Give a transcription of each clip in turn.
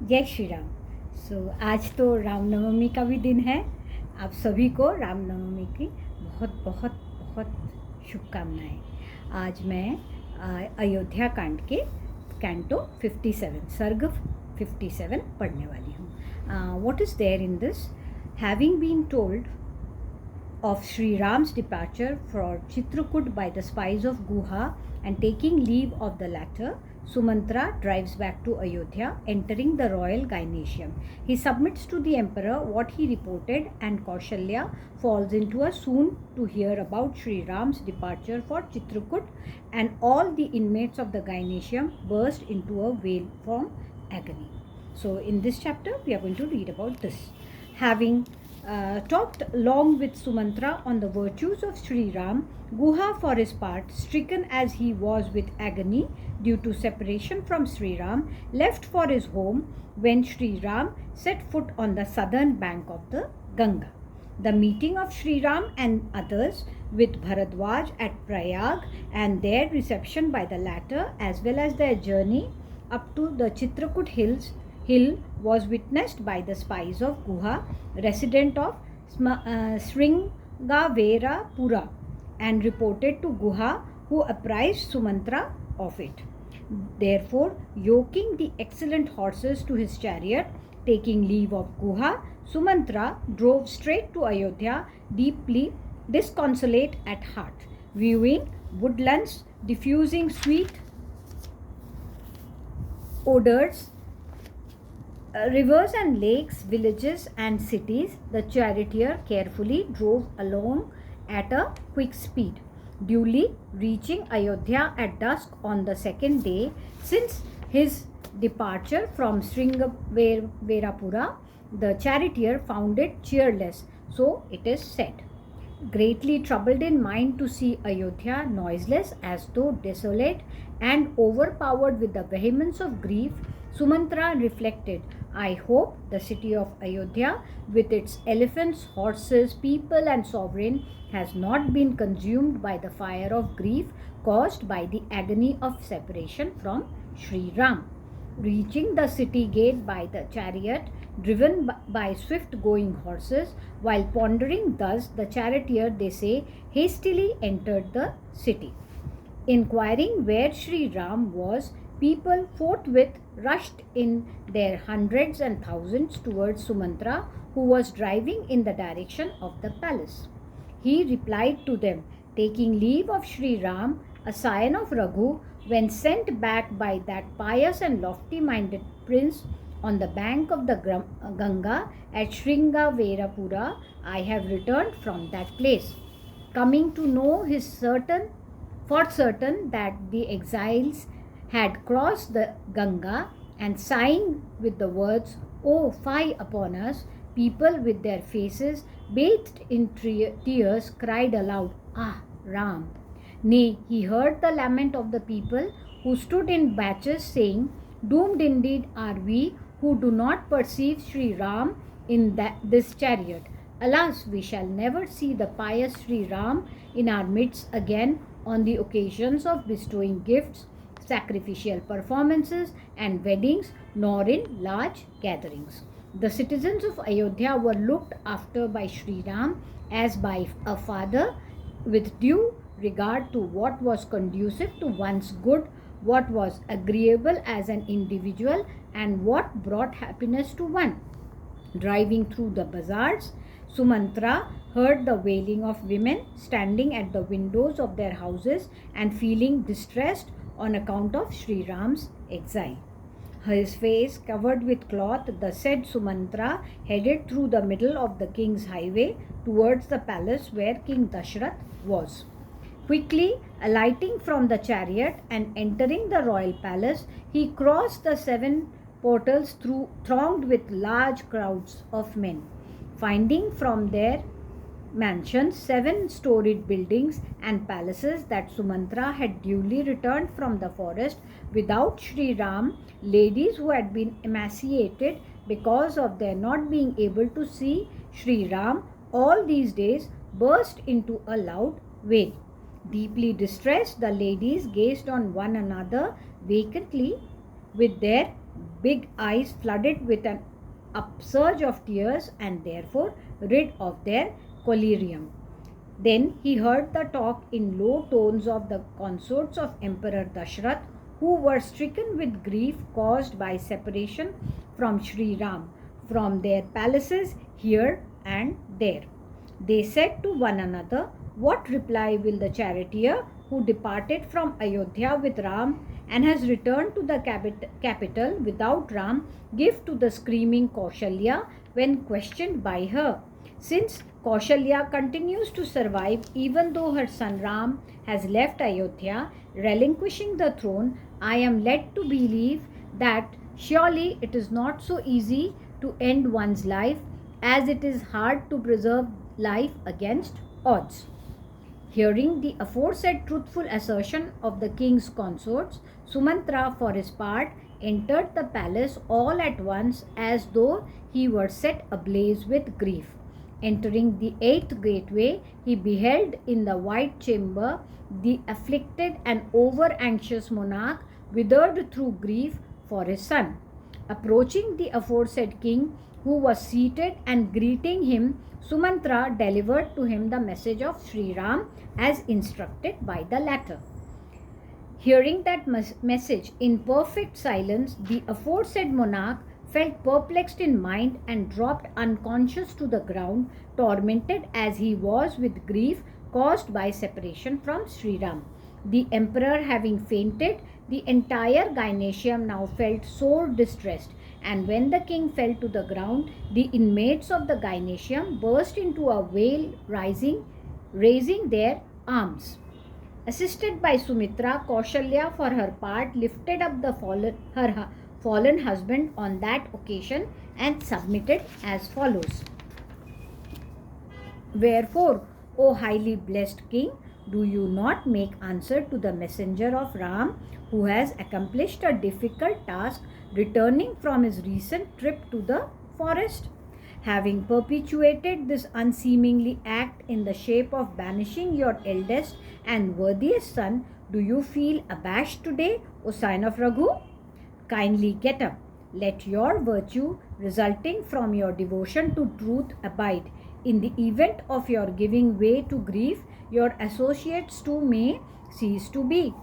जय श्री राम। आज तो रामनवमी का भी दिन है। आप सभी को रामनवमी की बहुत बहुत बहुत शुभकामनाएं। आज मैं अयोध्या कांड के कैंटो 57 सर्ग 57 पढ़ने वाली हूँ। What is there in this? Having been told of Sri Ram's departure for Chitrakoot by the spies of Guha and taking leave of the latter, Sumantra drives back to Ayodhya, entering the royal gynecium. He submits to the emperor what he reported, and Kaushalya falls into a swoon to hear about Sri Ram's departure for Chitrakoot, and all the inmates of the gynecium burst into a wail from agony. So in this chapter, we are going to read about this. Having talked long with Sumantra on the virtues of Sri Ram, Guha, for his part, stricken as he was with agony due to separation from Sri Ram, left for his home when Sri Ram set foot on the southern bank of the Ganga. The meeting of Sri Ram and others with Bharadwaj at Prayag and their reception by the latter, as well as their journey up to the Chitrakoot hill was witnessed by the spies of Guha, resident of Sringaverapura, and reported to Guha, who apprised Sumantra of it. Therefore, yoking the excellent horses to his chariot, taking leave of Guha, Sumantra drove straight to Ayodhya, deeply disconsolate at heart, viewing woodlands diffusing sweet odors, rivers and lakes, villages and cities. The charioteer carefully drove along at a quick speed, duly reaching Ayodhya at dusk on the second day since his departure from Sringaverapura. The charioteer found it cheerless, so it is said. Greatly troubled in mind to see Ayodhya noiseless as though desolate and overpowered with the vehemence of grief, Sumantra reflected, I hope the city of Ayodhya, with its elephants, horses, people and sovereign, has not been consumed by the fire of grief caused by the agony of separation from Sri Ram. Reaching the city gate by the chariot driven by swift-going horses, while pondering thus, the charioteer, they say, hastily entered the city. Inquiring where Sri Ram was, people forthwith rushed in their hundreds and thousands towards Sumantra, who was driving in the direction of the palace. He replied to them, taking leave of Sri Ram, a scion of Raghu, when sent back by that pious and lofty-minded prince on the bank of the Ganga at Sringaverapura, I have returned from that place, coming to know for certain that the exiles had crossed the Ganga, and sighing with the words, "Oh, fie upon us!" people with their faces bathed in tears cried aloud, "Ah, Ram!" Nay, he heard the lament of the people who stood in batches, saying, "Doomed indeed are we who do not perceive Sri Ram in this chariot. Alas, we shall never see the pious Sri Ram in our midst again on the occasions of bestowing gifts, sacrificial performances and weddings, nor in large gatherings." The citizens of Ayodhya were looked after by Sri Ram as by a father, with due regard to what was conducive to one's good, what was agreeable as an individual, and what brought happiness to one. Driving through the bazaars, Sumantra heard the wailing of women standing at the windows of their houses and feeling distressed on account of Sri Ram's exile. His face covered with cloth, the said Sumantra headed through the middle of the king's highway towards the palace where King Dashrath was. Quickly alighting from the chariot and entering the royal palace, he crossed the 7 portals thronged with large crowds of men. Finding from their mansions 7-storied buildings and palaces that Sumantra had duly returned from the forest without Sri Ram, ladies who had been emaciated because of their not being able to see Sri Ram all these days burst into a loud wail. Deeply distressed, the ladies gazed on one another vacantly with their big eyes flooded with an upsurge of tears and therefore rid of their collyrium. Then he heard the talk in low tones of the consorts of Emperor Dashrath, who were stricken with grief caused by separation from Sri Ram, from their palaces here and there. They said to one another, "What reply will the charioteer who departed from Ayodhya with Ram and has returned to the capital without Ram give to the screaming Kaushalya when questioned by her? Since Kaushalya continues to survive even though her son Ram has left Ayodhya, relinquishing the throne, I am led to believe that surely it is not so easy to end one's life as it is hard to preserve life against odds." Hearing the aforesaid truthful assertion of the king's consorts, Sumantra, for his part, entered the palace all at once as though he were set ablaze with grief. Entering the 8th gateway, he beheld in the white chamber the afflicted and over-anxious monarch withered through grief for his son. Approaching the aforesaid king, who was seated and greeting him, Sumantra delivered to him the message of Sri Ram as instructed by the latter. Hearing that message in perfect silence, the aforesaid monarch felt perplexed in mind and dropped unconscious to the ground, tormented as he was with grief caused by separation from Sri Ram. The emperor having fainted, the entire Gynecium now felt sore distressed, and when the king fell to the ground, the inmates of the Gynecium burst into a wail, raising their arms. Assisted by Sumitra, Kaushalya for her part lifted up her fallen husband on that occasion and submitted as follows. "Wherefore, O highly blessed king, do you not make answer to the messenger of Ram, who has accomplished a difficult task returning from his recent trip to the forest? Having perpetuated this unseemly act in the shape of banishing your eldest and worthiest son, do you feel abashed today, O son of Raghu? Kindly get up. Let your virtue resulting from your devotion to truth abide. In the event of your giving way to grief, your associates too may cease to be.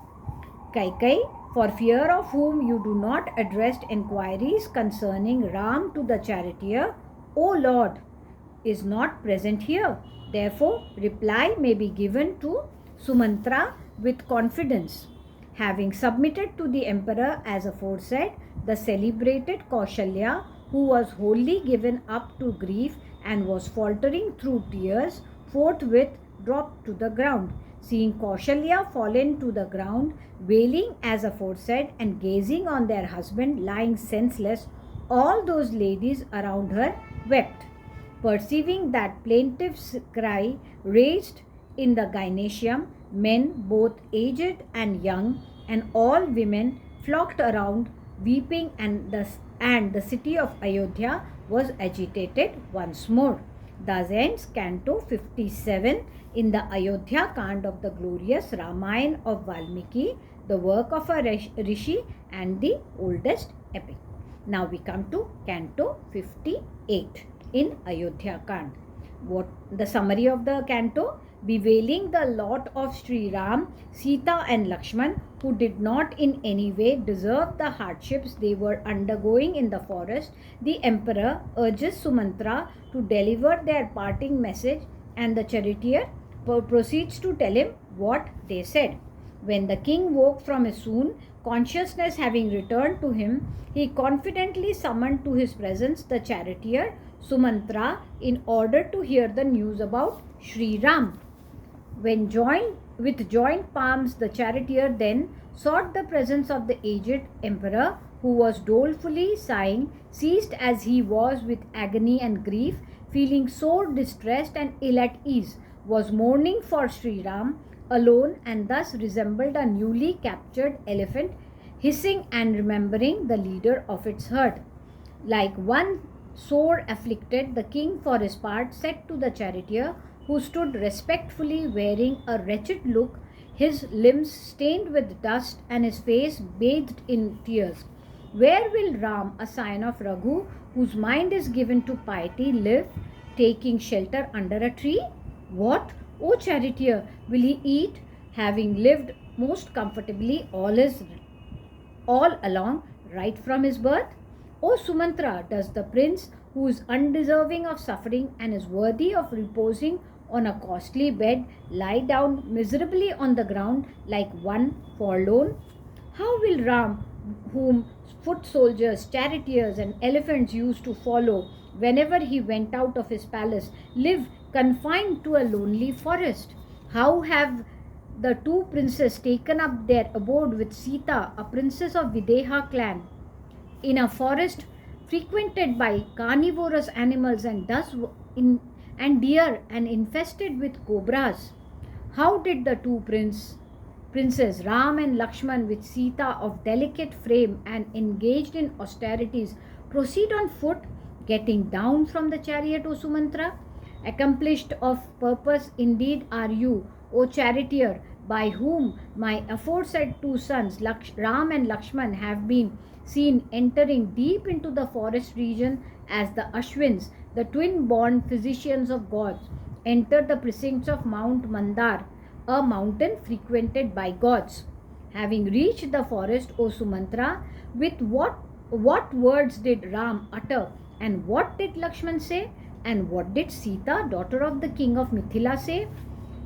Kaikai, for fear of whom you do not address inquiries concerning Ram to the charioteer, O Lord, is not present here. Therefore, reply may be given to Sumantra with confidence." Having submitted to the emperor as aforesaid, the celebrated Kaushalya, who was wholly given up to grief and was faltering through tears, forthwith dropped to the ground. Seeing Kaushalya fallen to the ground, wailing as aforesaid and gazing on their husband lying senseless, all those ladies around her wept. Perceiving that plaintive cry raised in the Gynecium, men both aged and young and all women flocked around weeping, and the city of Ayodhya was agitated once more. Thus ends Canto 57 in the Ayodhya Kand of the glorious Ramayana of Valmiki, the work of a rishi and the oldest epic. Now we come to Canto 58 in Ayodhya Kand. What the summary of the canto? Bewailing the lot of Sri Ram, Sita and Lakshman, who did not in any way deserve the hardships they were undergoing in the forest, the emperor urges Sumantra to deliver their parting message, and the charioteer proceeds to tell him what they said. When the king woke from his swoon, consciousness having returned to him, he confidently summoned to his presence the charioteer Sumantra in order to hear the news about Sri Ram. With joined palms, the charioteer then sought the presence of the aged emperor, who was dolefully sighing, seized as he was with agony and grief, feeling sore distressed and ill at ease, was mourning for Sri Ram alone, and thus resembled a newly captured elephant, hissing and remembering the leader of its herd. Like one sore afflicted, the king for his part said to the charioteer, who stood respectfully wearing a wretched look, his limbs stained with dust and his face bathed in tears, Where will Ram, a scion of Raghu, whose mind is given to piety, live, taking shelter under a tree? What, O charioteer, will he eat, having lived most comfortably all along, right from his birth? O Sumantra, does the prince, who is undeserving of suffering and is worthy of reposing on a costly bed, lie down miserably on the ground like one forlorn? How will Ram, whom foot soldiers, charioteers, and elephants used to follow whenever he went out of his palace, live confined to a lonely forest? How have the two princes taken up their abode with Sita, a princess of Videha clan, in a forest frequented by carnivorous animals and deer and infested with cobras? How did the two princes Ram and Lakshman, with Sita of delicate frame and engaged in austerities, proceed on foot, getting down from the chariot, O Sumantra? Accomplished of purpose indeed are you, O charioteer, by whom my aforesaid two sons, Ram and Lakshman, have been seen entering deep into the forest region as the Ashwins, the twin-born physicians of gods, enter the precincts of Mount Mandar, a mountain frequented by gods. Having reached the forest, O Sumantra, with what words did Ram utter, and what did Lakshman say, and what did Sita, daughter of the king of Mithila, say?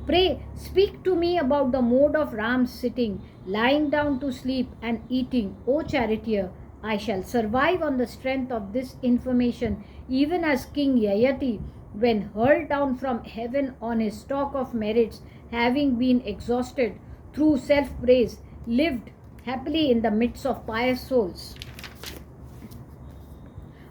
Pray, speak to me about the mode of Ram's sitting, lying down to sleep, and eating, O charioteer. I shall survive on the strength of this information, even as King Yayati, when hurled down from heaven on his stock of merits, having been exhausted through self-praise, lived happily in the midst of pious souls.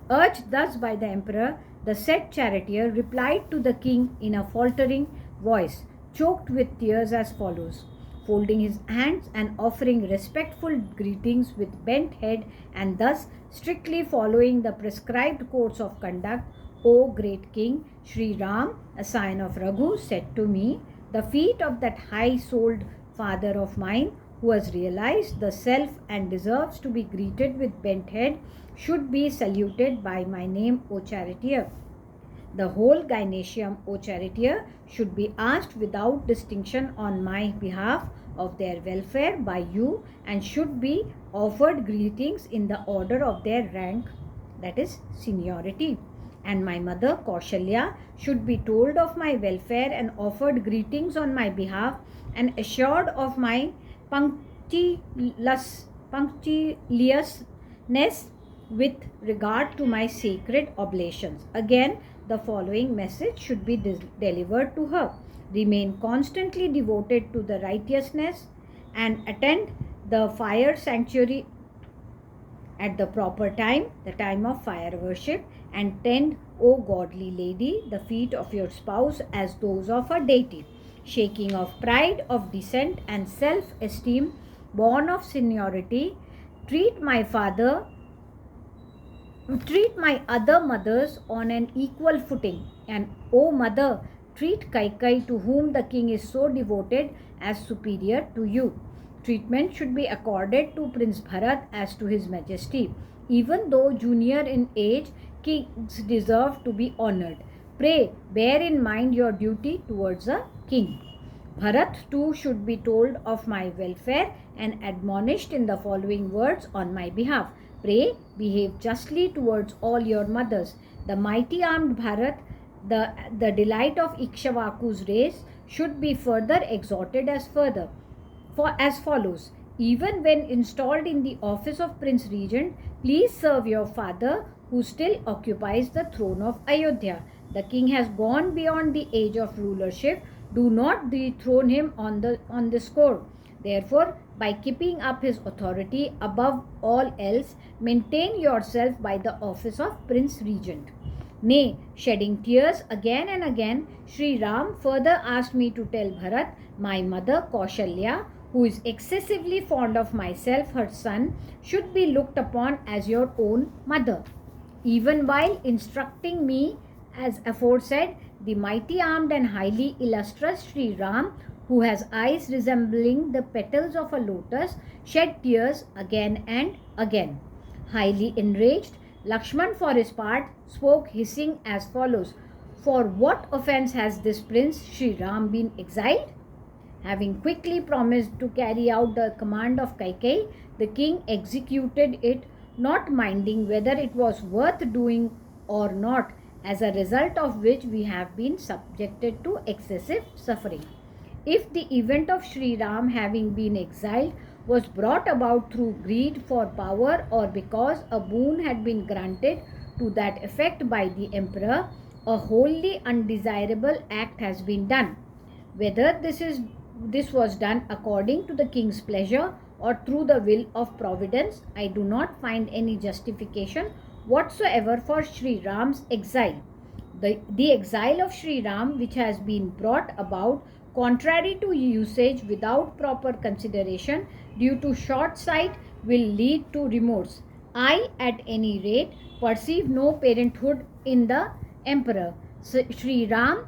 Urged thus by the emperor, the said charioteer replied to the king in a faltering voice, choked with tears, as follows, folding his hands and offering respectful greetings with bent head, and thus strictly following the prescribed course of conduct. O great king, Sri Ram, a scion of Raghu, said to me, the feet of that high-souled father of mine, who has realized the self and deserves to be greeted with bent head, should be saluted by my name, O charioteer. The whole gynecium, O charioteer, should be asked without distinction on my behalf of their welfare by you, and should be offered greetings in the order of their rank, that is, seniority. And my mother Kaushalya should be told of my welfare and offered greetings on my behalf, and assured of my punctiliousness with regard to my sacred oblations. Again, the following message should be delivered to her. Remain constantly devoted to the righteousness and attend the fire sanctuary at the proper time, the time of fire worship, and tend, O godly lady, the feet of your spouse as those of a deity. Shaking of pride of descent and self-esteem born of seniority, treat my other mothers on an equal footing, and, O mother, treat Kaikai, to whom the king is so devoted, as superior to you. Treatment should be accorded to Prince Bharat as to his majesty. Even though junior in age, kings deserve to be honored. Pray, bear in mind your duty towards a king. Bharat too should be told of my welfare and admonished in the following words on my behalf. Pray, behave justly towards all your mothers. The mighty armed Bharat, the delight of Ikshvaku's race, should be further exhorted as follows. Even when installed in the office of Prince Regent, please serve your father, who still occupies the throne of Ayodhya. The king has gone beyond the age of rulership. Do not dethrone him on this score. Therefore, by keeping up his authority above all else, maintain yourself by the office of Prince Regent. Nay, shedding tears again and again, Sri Ram further asked me to tell Bharat, my mother Kaushalya, who is excessively fond of myself, her son, should be looked upon as your own mother. Even while instructing me, as aforesaid, the mighty armed and highly illustrious Sri Ram, who has eyes resembling the petals of a lotus, shed tears again and again. Highly enraged, Lakshman for his part spoke hissing as follows: "For what offence has this prince Sri Ram been exiled?" Having quickly promised to carry out the command of Kaikeyi, the king executed it, not minding whether it was worth doing or not, as a result of which we have been subjected to excessive suffering. If the event of Sri Ram having been exiled was brought about through greed for power or because a boon had been granted to that effect by the emperor, a wholly undesirable act has been done. Whether this was done according to the king's pleasure or through the will of providence, I do not find any justification whatsoever for Sri Ram's exile. The exile of Sri Ram, which has been brought about contrary to usage without proper consideration due to short sight, will lead to remorse. I, at any rate, perceive no parenthood in the emperor. Sri Ram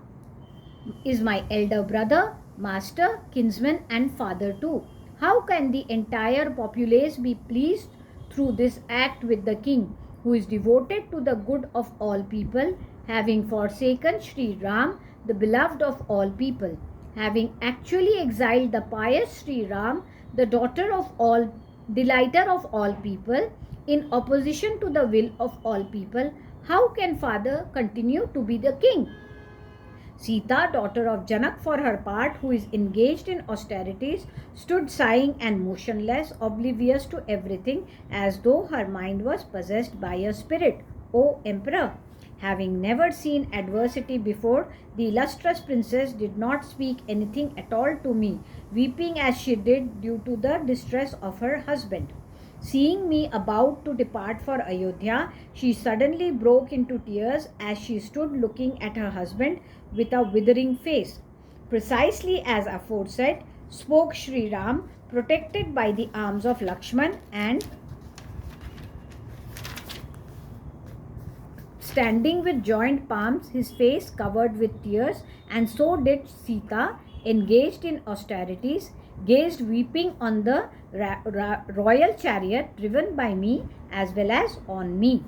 is my elder brother, master, kinsman, and father too. How can the entire populace be pleased through this act with the king, who is devoted to the good of all people, having forsaken Sri Ram, the beloved of all people, having actually exiled the pious Sri Ram, the daughter of all, delighter of all people, in opposition to the will of all people? How can father continue to be the king? Sita, daughter of Janak, for her part, who is engaged in austerities, stood sighing and motionless, oblivious to everything, as though her mind was possessed by a spirit. O Emperor, having never seen adversity before, the illustrious princess did not speak anything at all to me, weeping as she did due to the distress of her husband. Seeing me about to depart for Ayodhya, she suddenly broke into tears as she stood looking at her husband with a withering face. Precisely as aforesaid, spoke Sri Ram, protected by the arms of Lakshman and standing with joined palms, his face covered with tears, and so did Sita, engaged in austerities, gazed weeping on the royal chariot driven by me as well as on me.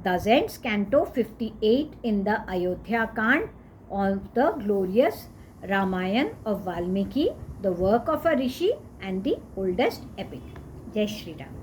Thus ends Canto 58 in the Ayodhya Kand of the glorious Ramayan of Valmiki, the work of a rishi and the oldest epic. Jai Shri Ram.